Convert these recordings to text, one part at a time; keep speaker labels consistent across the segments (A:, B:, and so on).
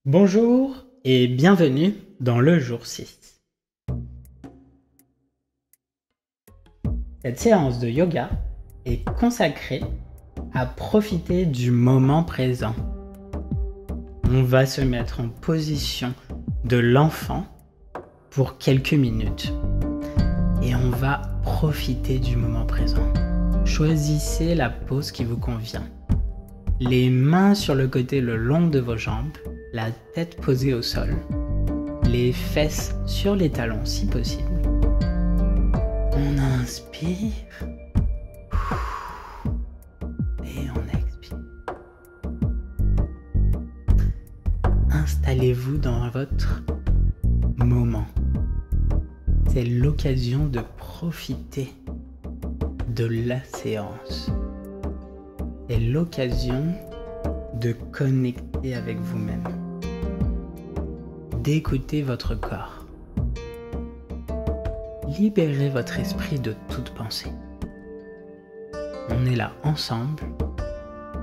A: Bonjour et bienvenue dans le jour 6. Cette séance de yoga est consacrée à profiter du moment présent. On va se mettre en position de l'enfant pour quelques minutes et on va profiter du moment présent. Choisissez la pose qui vous convient. Les mains sur le côté le long de vos jambes, la tête posée au sol, les fesses sur les talons si possible. On inspire et on expire. Installez-vous dans votre moment. C'est l'occasion de profiter de la séance. C'est l'occasion de connecter avec vous-même, d'écouter votre corps. Libérez votre esprit de toute pensée. On est là ensemble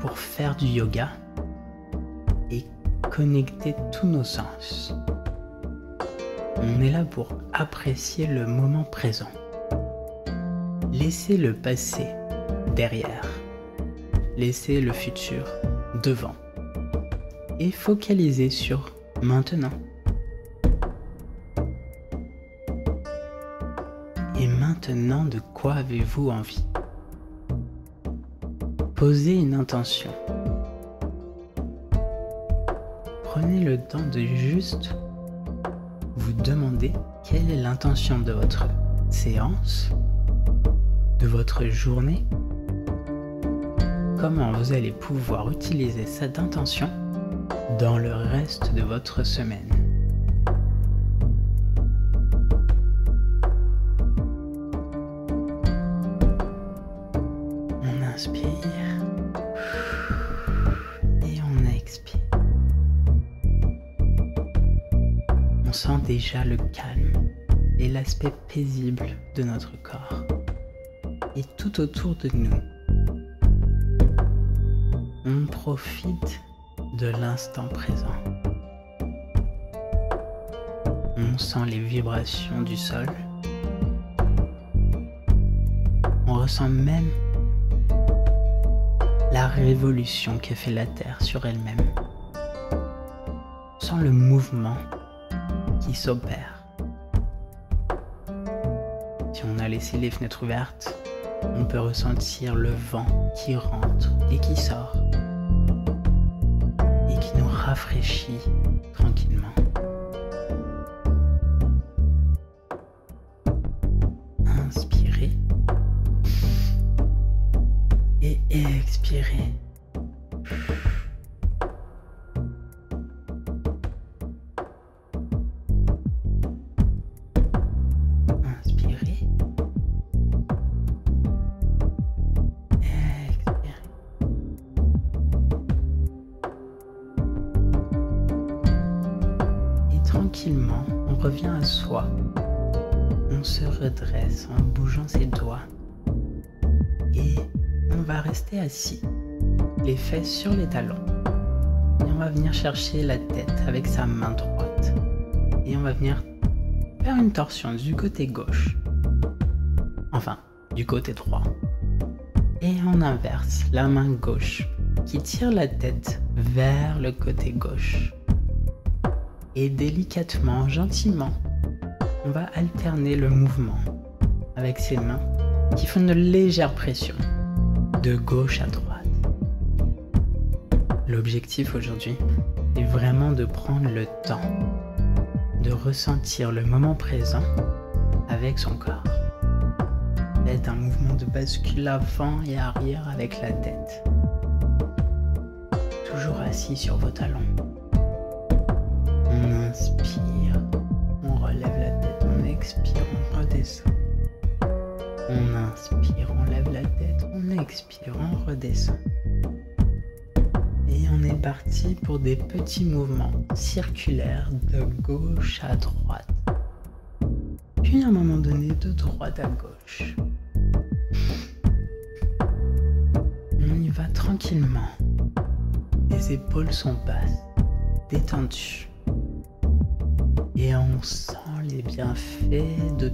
A: pour faire du yoga et connecter tous nos sens. On est là pour apprécier le moment présent. Laissez le passé derrière. Laissez le futur devant. Et focalisez sur maintenant. Et maintenant, de quoi avez-vous envie? Posez une intention. Prenez le temps de juste vous demander quelle est l'intention de votre séance, de votre journée. Comment vous allez pouvoir utiliser cette intention dans le reste de votre semaine. On inspire et on expire. On sent déjà le calme et l'aspect paisible de notre corps et tout autour de nous. On profite de l'instant présent. On sent les vibrations du sol. On ressent même la révolution que fait la Terre sur elle-même. On sent le mouvement qui s'opère. Si on a laissé les fenêtres ouvertes, on peut ressentir le vent qui rentre et qui sort. Qui nous rafraîchit tranquillement. Inspirez et expirez. Inspirez. Tranquillement, on revient à soi. On se redresse en bougeant ses doigts. Et on va rester assis, les fesses sur les talons. Et on va venir chercher la tête avec sa main droite. Et on va venir faire une torsion du côté gauche. Enfin, du côté droit. Et on inverse la main gauche qui tire la tête vers le côté gauche. Et délicatement, gentiment, on va alterner le mouvement avec ses mains qui font une légère pression de gauche à droite. L'objectif aujourd'hui est vraiment de prendre le temps de ressentir le moment présent avec son corps. Faites un mouvement de bascule avant et arrière avec la tête. Toujours assis sur vos talons. On inspire, on relève la tête, on expire, on redescend. On inspire, on lève la tête, on expire, on redescend. Et on est parti pour des petits mouvements circulaires de gauche à droite. Puis à un moment donné, de droite à gauche. On y va tranquillement. Les épaules sont basses. détendu. Et on sent les bienfaits de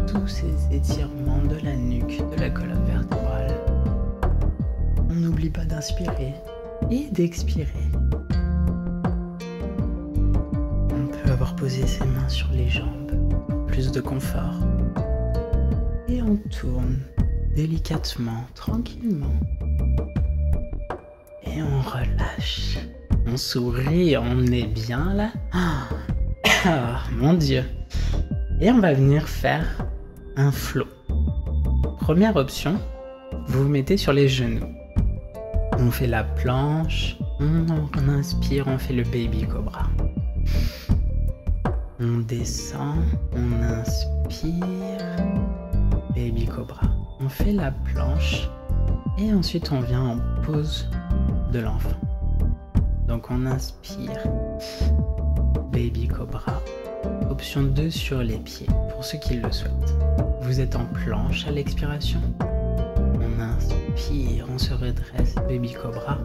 A: tous ces étirements de la nuque, de la colonne vertébrale. On n'oublie pas d'inspirer et d'expirer. On peut avoir posé ses mains sur les jambes, plus de confort. Et on tourne délicatement, tranquillement. Et on relâche. On sourit, on est bien là. Ah, mon Dieu. Et on va venir faire un flow. Première option, vous vous mettez sur les genoux. On fait la planche, on inspire, on fait le baby cobra. On descend, on inspire, baby cobra. On fait la planche et ensuite on vient en pose de l'enfant. Donc on inspire, baby cobra. Option 2 sur les pieds, pour ceux qui le souhaitent. Vous êtes en planche à l'expiration. On inspire, on se redresse, baby cobra.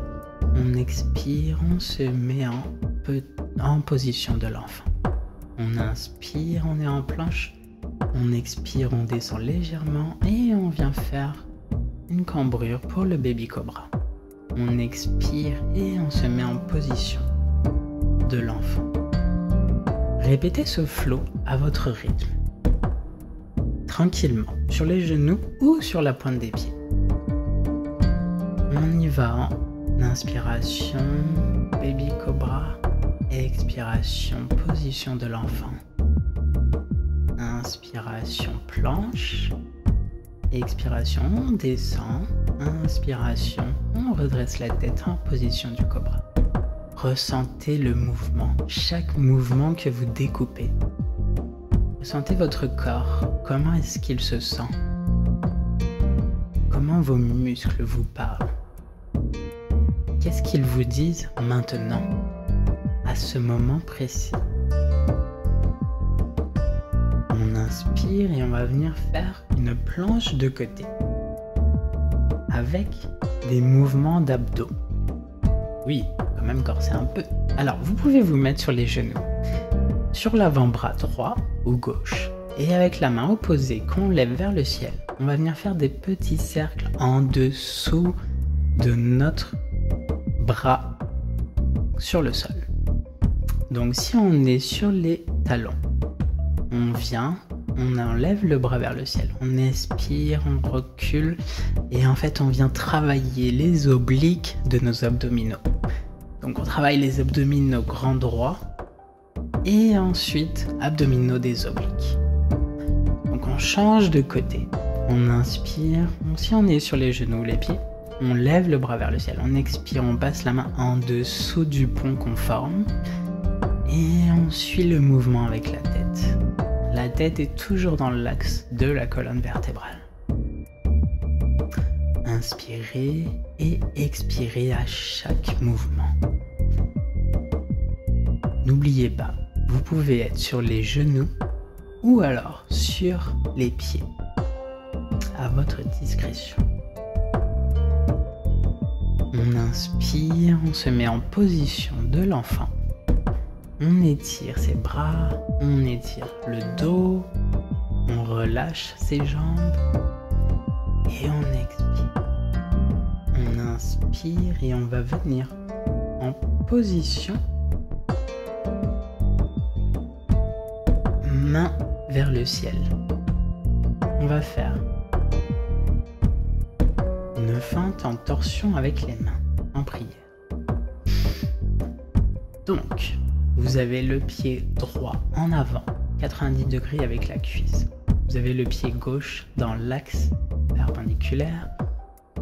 A: On expire, on se met en position de l'enfant. On inspire, on est en planche. On expire, on descend légèrement et on vient faire une cambrure pour le baby cobra. On expire et on se met en position de l'enfant. Répétez ce flow à votre rythme, tranquillement, sur les genoux ou sur la pointe des pieds. On y va en inspiration, baby cobra, expiration, position de l'enfant. Inspiration, planche, expiration, on descend, inspiration, on redresse la tête en position du cobra. Ressentez le mouvement, chaque mouvement que vous découpez. Ressentez votre corps, comment est-ce qu'il se sent? Comment vos muscles vous parlent? Qu'est-ce qu'ils vous disent maintenant, à ce moment précis? On inspire et on va venir faire une planche de côté, avec des mouvements d'abdos. Oui, quand même corser un peu. Alors, vous pouvez vous mettre sur les genoux, sur l'avant-bras droit ou gauche. Et avec la main opposée qu'on lève vers le ciel, on va venir faire des petits cercles en dessous de notre bras sur le sol. Donc, si on est sur les talons, on vient, on enlève le bras vers le ciel. On expire, on recule. Et en fait, on vient travailler les obliques de nos abdominaux. Donc on travaille les abdominaux grand droit et ensuite abdominaux des obliques. Donc on change de côté. On inspire, si on est sur les genoux ou les pieds, on lève le bras vers le ciel. On expire, on passe la main en dessous du pont qu'on forme et on suit le mouvement avec la tête. La tête est toujours dans l'axe de la colonne vertébrale. Inspirez et expirez à chaque mouvement. N'oubliez pas, vous pouvez être sur les genoux ou alors sur les pieds, à votre discrétion. On inspire, on se met en position de l'enfant. On étire ses bras, on étire le dos, on relâche ses jambes et on expire. On inspire et on va venir en position, main vers le ciel. On va faire une feinte en torsion avec les mains, en prière. Donc, vous avez le pied droit en avant, 90 degrés avec la cuisse. Vous avez le pied gauche dans l'axe perpendiculaire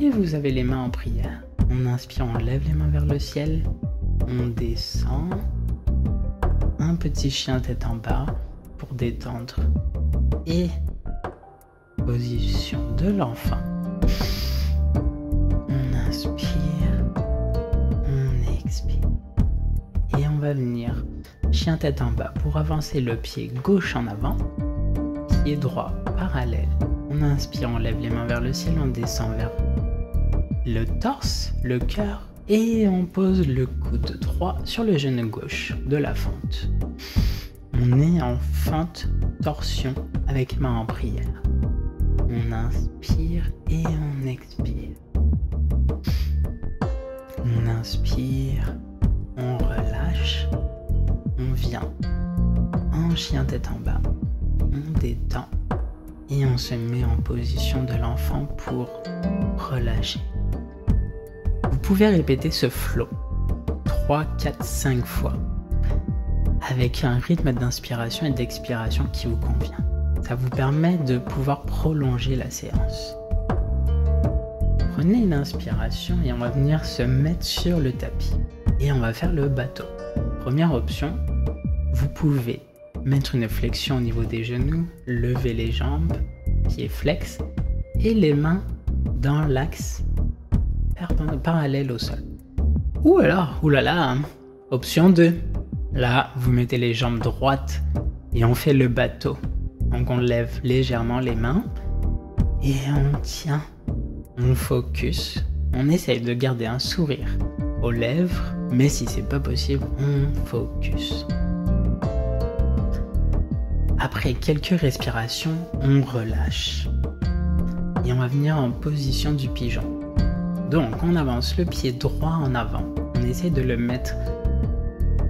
A: et vous avez les mains en prière. On inspire, on lève les mains vers le ciel, on descend, un petit chien tête en bas pour détendre et position de l'enfant. On inspire, on expire et on va venir chien tête en bas pour avancer le pied gauche en avant, pied droit parallèle. On inspire, on lève les mains vers le ciel, on descend vers le torse, le cœur Et on pose le coude droit sur le genou gauche de la fente. On est en fente torsion avec main en prière. On inspire et on expire. On inspire, on relâche, on vient en chien tête en bas, on détend et on se met en position de l'enfant pour relâcher. Vous pouvez répéter ce flow 3, 4, 5 fois avec un rythme d'inspiration et d'expiration qui vous convient. Ça vous permet de pouvoir prolonger la séance. Prenez une inspiration et on va venir se mettre sur le tapis. Et on va faire le bateau. Première option, vous pouvez mettre une flexion au niveau des genoux, lever les jambes, pieds flex, et les mains dans l'axe parallèle au sol. Ou alors, oulala, option 2. Là, vous mettez les jambes droites et on fait le bateau. Donc on lève légèrement les mains et on tient. On focus. On essaye de garder un sourire aux lèvres, mais si c'est pas possible, on focus. Après quelques respirations, on relâche. Et on va venir en position du pigeon. Donc on avance le pied droit en avant. On essaye de le mettre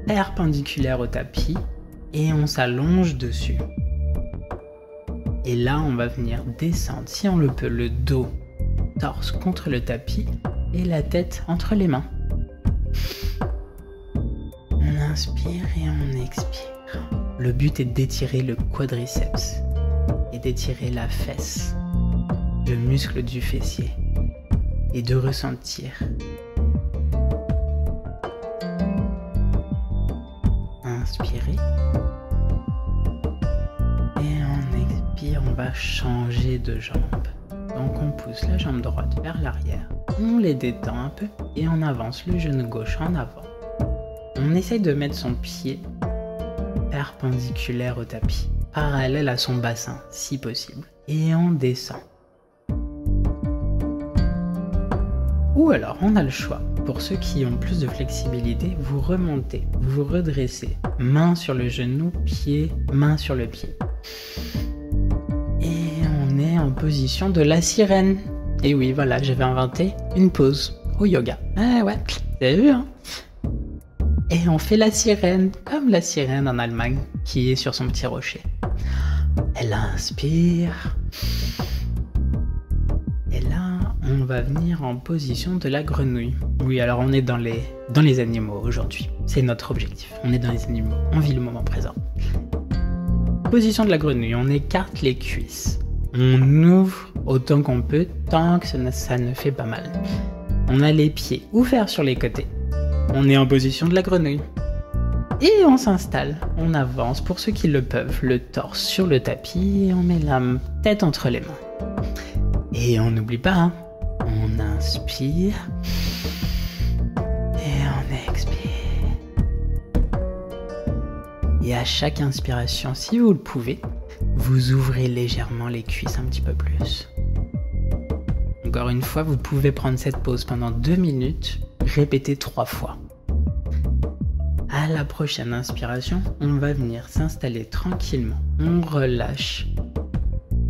A: perpendiculaire au tapis et on s'allonge dessus. Et là, on va venir descendre, si on le peut, le dos, torse contre le tapis et la tête entre les mains. On inspire et on expire. Le but est d'étirer le quadriceps et d'étirer la fesse, le muscle du fessier, et de ressentir. Inspirez. Et on expire, on va changer de jambe. Donc on pousse la jambe droite vers l'arrière, on les détend un peu et on avance le genou gauche en avant. On essaye de mettre son pied perpendiculaire au tapis, parallèle à son bassin si possible, et on descend. Ou alors on a le choix, pour ceux qui ont plus de flexibilité, vous remontez, vous redressez, main sur le genou, pied, main sur le pied. Et on est en position de la sirène. Et oui, voilà, j'avais inventé une pose au yoga. Ah ouais, vous avez vu, hein? Et on fait la sirène, comme la sirène en Allemagne, qui est sur son petit rocher. Elle inspire. Et là, on va venir en position de la grenouille. Oui, alors on est dans les animaux aujourd'hui. C'est notre objectif. On est dans les animaux. On vit le moment présent. Position de la grenouille. On écarte les cuisses. On ouvre autant qu'on peut, tant que ça ne fait pas mal. On a les pieds ouverts sur les côtés. On est en position de la grenouille. Et on s'installe. On avance, pour ceux qui le peuvent, le torse sur le tapis et on met la tête entre les mains. Et on n'oublie pas, hein, on inspire et on expire. Et à chaque inspiration, si vous le pouvez, vous ouvrez légèrement les cuisses un petit peu plus. Encore une fois, vous pouvez prendre cette pause pendant 2 minutes, répétez 3 fois. À la prochaine inspiration, on va venir s'installer tranquillement. On relâche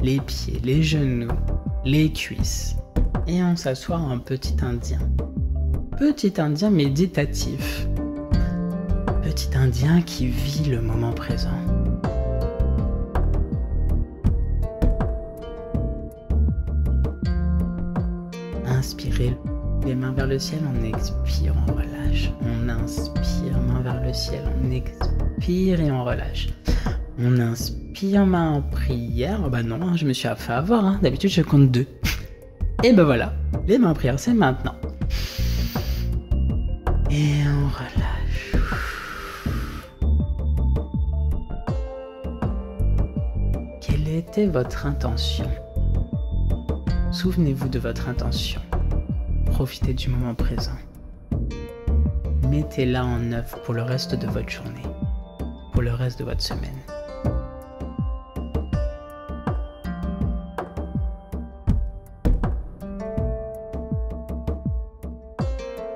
A: les pieds, les genoux, les cuisses. Et on s'assoit en petit indien. Petit indien méditatif. Petit indien qui vit le moment présent. Inspirez les mains vers le ciel, on expire, on relâche. On inspire, main vers le ciel, on expire et on relâche. On inspire, main en prière. Oh bah non, hein, je me suis fait avoir, hein. D'habitude je compte 2. Et bah voilà, les mains en prière, c'est maintenant. Et on relâche. Quelle était votre intention? Souvenez-vous de votre intention. Profitez du moment présent. Mettez-la en œuvre pour le reste de votre journée, pour le reste de votre semaine.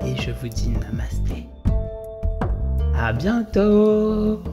A: Et je je vous dis namasté. À bientôt!